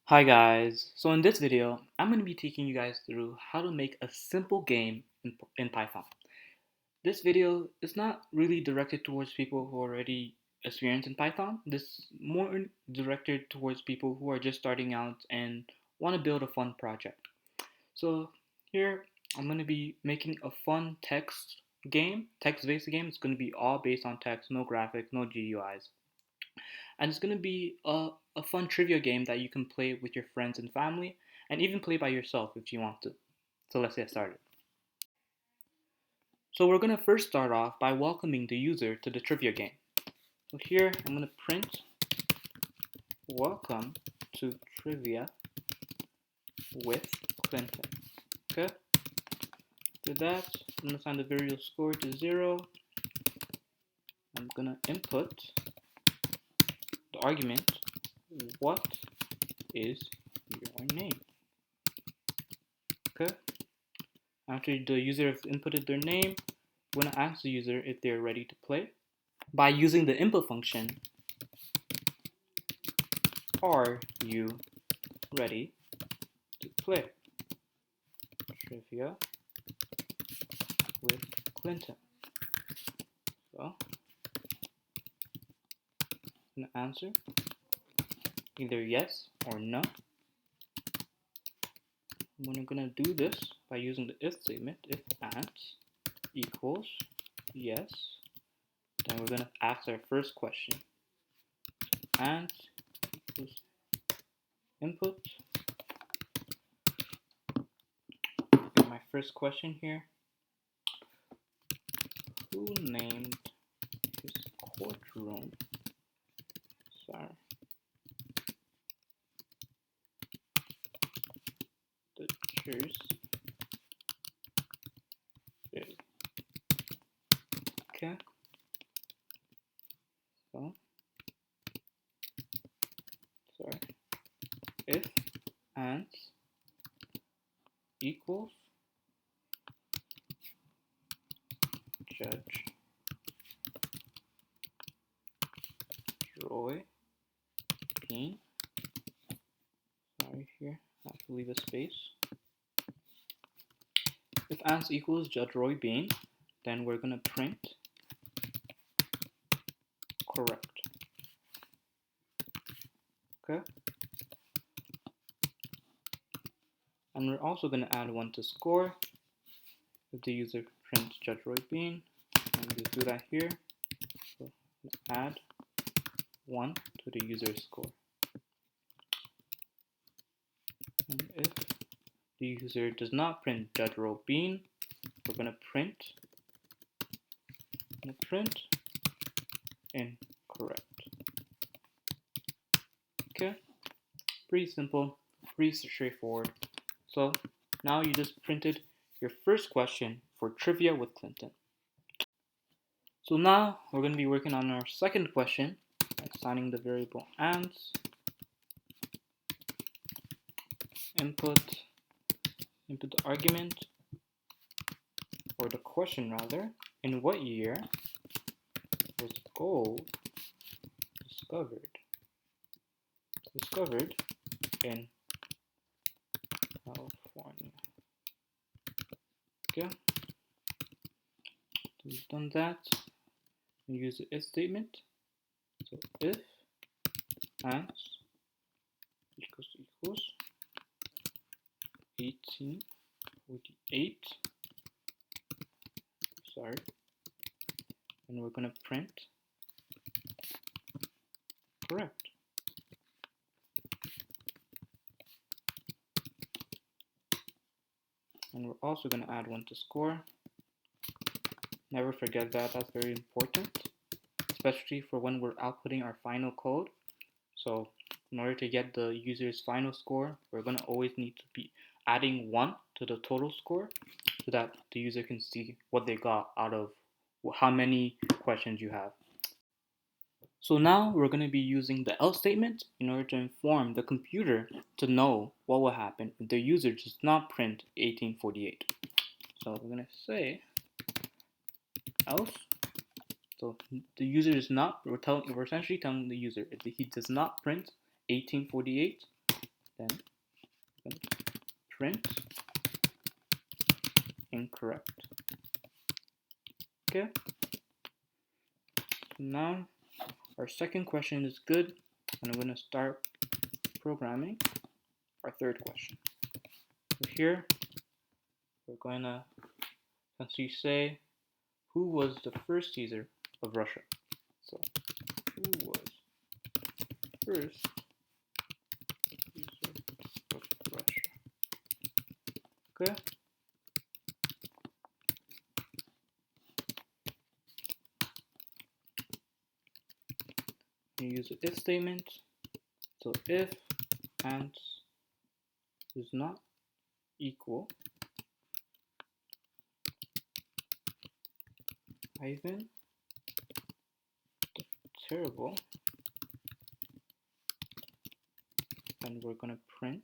Hi guys, so in this video, I'm going to be taking you guys through how to make a simple game in Python. This video is not really directed towards people who are already experienced in Python. This is more directed towards people who are just starting out and want to build a fun project. So here, I'm going to be making a fun text-based game. It's going to be all based on text, no graphics, no GUIs. And it's going to be a fun trivia game that you can play with your friends and family, and even play by yourself if you want to. So let's get started. So we're going to first start off by welcoming the user to the trivia game. So here I'm going to print welcome to trivia with Clinton. Okay. After that, I'm going to assign the variable score to 0. I'm going to input the argument, what is your name? Okay. After the user has inputted their name, we're going to ask the user if they're ready to play. By using the input function, are you ready to play trivia with Clinton? So, I'm going to answer either yes or no. We're going to do this by using the if statement, if ant equals yes, then we're going to ask our first question. Ant equals input. My first question here, who named his courtroom? Sorry. The chairs. Okay. So, sorry. If ant equals Judge Roy Bean. Sorry, here I have to leave a space. If ant equals Judge Roy Bean, then we're gonna print correct. Okay. And we're also gonna add 1 to score. If the user prints Judge Roy Bean, and we do that here. So add 1 to the user's score. And if the user does not print Judge Roy Bean, we're gonna print incorrect. Okay, pretty simple, pretty straightforward. So now you just printed your first question for trivia with Clinton. So now we're going to be working on our second question, assigning the variable ants, input the argument, or the question rather, in what year was gold discovered? Discovered in California. Okay, so we've done that. We use the if statement. So if ants equals 1848. Sorry, and we're gonna print correct. And we're also going to add 1 to score. Never forget that, that's very important, especially for when we're outputting our final code. So in order to get the user's final score, we're going to always need to be adding 1 to the total score so that the user can see what they got out of how many questions you have. So now we're going to be using the else statement in order to inform the computer to know what will happen if the user does not print 1848. So we're going to say else. So the user is not, we're essentially telling the user if he does not print 1848, then we're going to print incorrect. Okay, so now our second question is good, and I'm going to start programming our third question. So here we're going to essentially say who was the first Caesar of Russia. So who was first Caesar of Russia? Okay. You use the if statement. So if ants does not equal Ivan the Terrible, then we're going to print.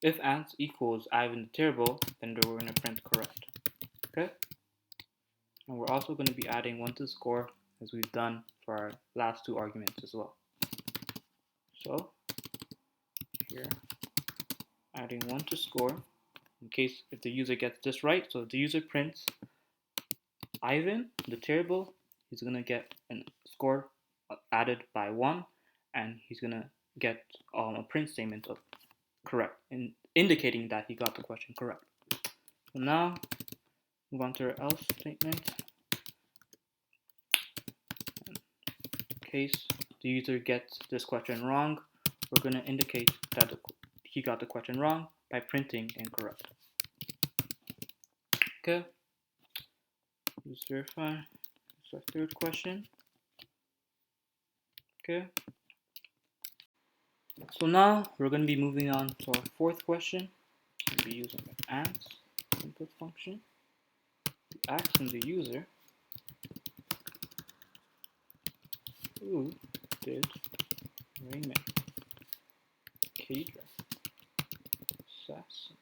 If ants equals Ivan the Terrible, then we're going to print correct. Okay? And we're also going to be adding 1 to score as we've done for our last two arguments as well. So here, adding 1 to score in case if the user gets this right. So if the user prints Ivan the Terrible, he's going to get a score added by 1, and he's going to get a print statement of correct, indicating that he got the question correct. So now, move on to our else statement. In case the user gets this question wrong, we're going to indicate that he got the question wrong by printing incorrect. Okay, let's verify. It's our third question. Okay, so now we're going to be moving on to our fourth question. We'll be using the ants input function. Asking the user who did Raymond Carver assassinate?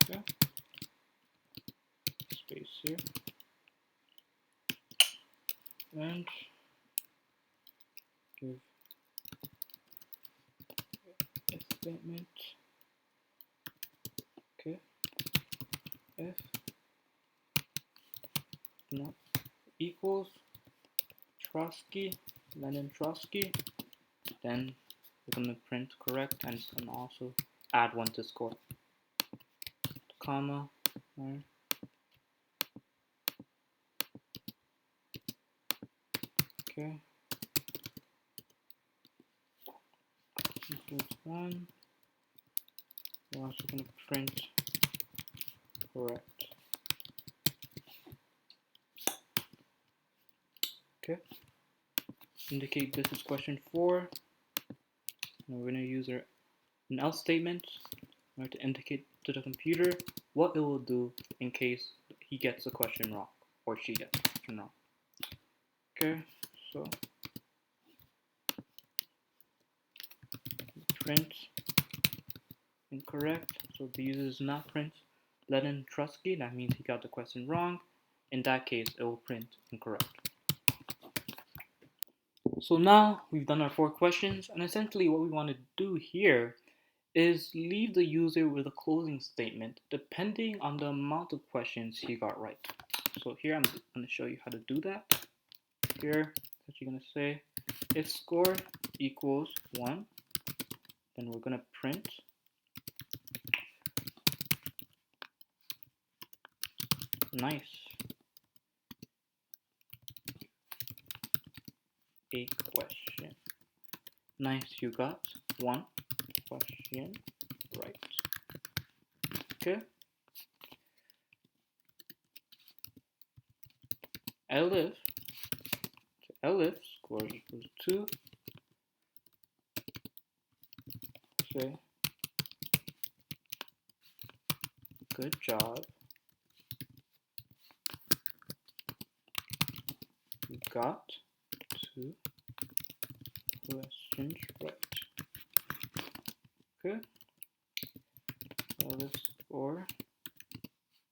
Okay, space here, and give a statement. Okay, if not equals Trotsky, Lenin Trotsky, then we're going to print correct, and it's going to also add 1 to score. Comma, right. Okay, equals 1. We're also going to print correct. Okay, indicate this is question 4. And we're going to use an else statement in order to indicate to the computer what it will do in case he gets the question wrong or she gets the question wrong. Okay, so print incorrect. So the user does not print Lenin Trotsky, that means he got the question wrong. In that case, it will print incorrect. So now we've done our 4 questions, and essentially what we want to do here is leave the user with a closing statement depending on the amount of questions he got right. So here I'm going to show you how to do that. Here, what you're going to say, if score equals 1, then we're going to print nice, a question. Nice, you got 1 question right. Okay. Elif score equals 2. Say good job. You got 2 questions right. Okay. Elif score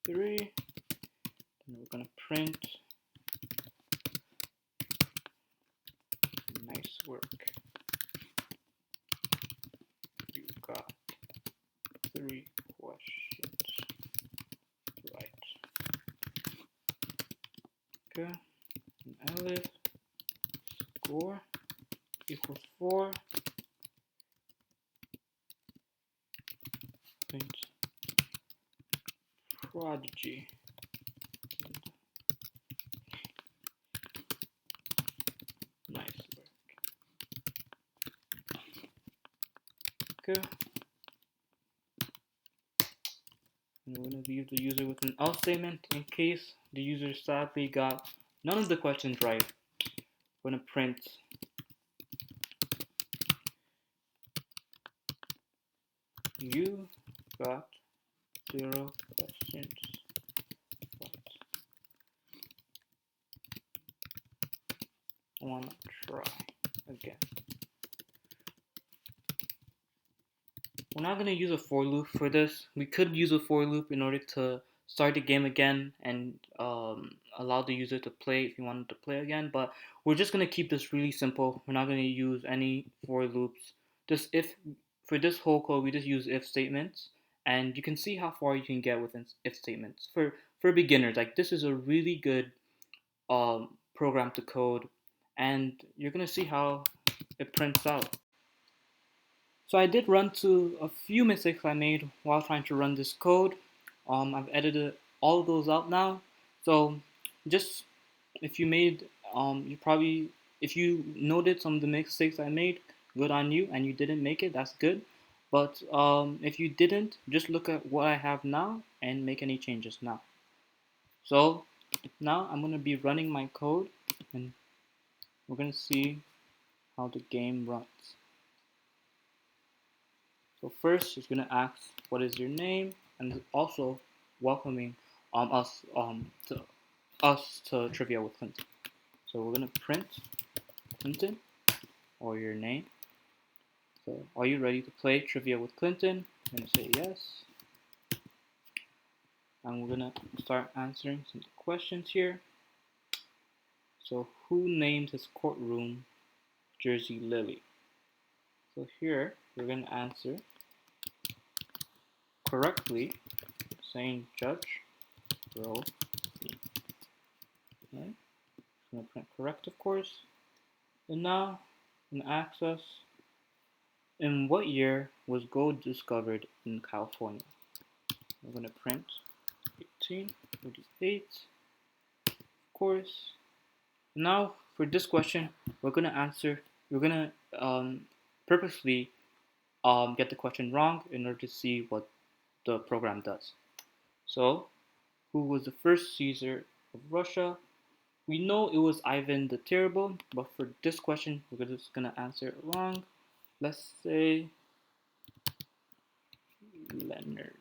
3. Then we're gonna print nice work. Okay. And elif score equals 4. Print prodigy. Nice work. Okay. And we're going to leave the user with an else statement in case the user sadly got none of the questions right. We're going to print you got 0 questions right. I want to try again. We're not going to use a for loop for this. We could use a for loop in order to start the game again and allow the user to play if you wanted to play again, but we're just going to keep this really simple. We're not going to use any for loops. Just if for this whole code we just use if statements, and you can see how far you can get with if statements for beginners. Like, this is a really good program to code, and you're going to see how it prints out. So I did run to a few mistakes I made while trying to run this code. I've edited all of those out now. So just if you made, if you noted some of the mistakes I made, good on you, and you didn't make it, that's good. But if you didn't, just look at what I have now and make any changes now. So now I'm going to be running my code, and we're going to see how the game runs. So first, it's going to ask, what is your name? And also welcoming us to Trivia with Clinton. So we're going to print Clinton, or your name. So are you ready to play Trivia with Clinton? I'm going to say yes. And we're going to start answering some questions here. So who named his courtroom Jersey Lily? So here, we're going to answer correctly, saying Judge Roe. Okay. I'm going to print correct, of course. And now, in access, in what year was gold discovered in California? We're going to print 1848, of course. Now, for this question, we're going to purposely get the question wrong in order to see what the program does. So, who was the first Caesar of Russia? We know it was Ivan the Terrible, but for this question, we're just going to answer it wrong. Let's say Leonard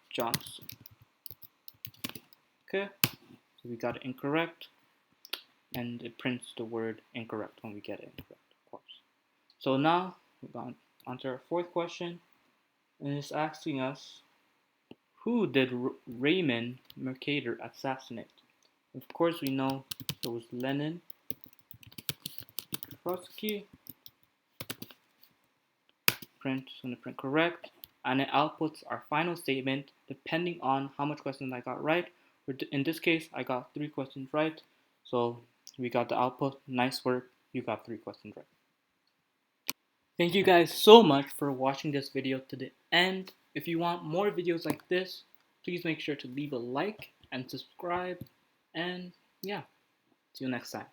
Johnson. Okay, so we got it incorrect, and it prints the word incorrect when we get it incorrect, of course. So now we're going on to our fourth question, and it's asking us, who did Raymond Mercator assassinate? Of course, we know it was Lenin Trotsky. Print, so I'm going to print correct, and it outputs our final statement depending on how much questions I got right. In this case, I got 3 questions right, so we got the output. Nice work, you got 3 questions right. Thank you guys so much for watching this video to the end. If you want more videos like this, please make sure to leave a like and subscribe, and yeah, see you next time.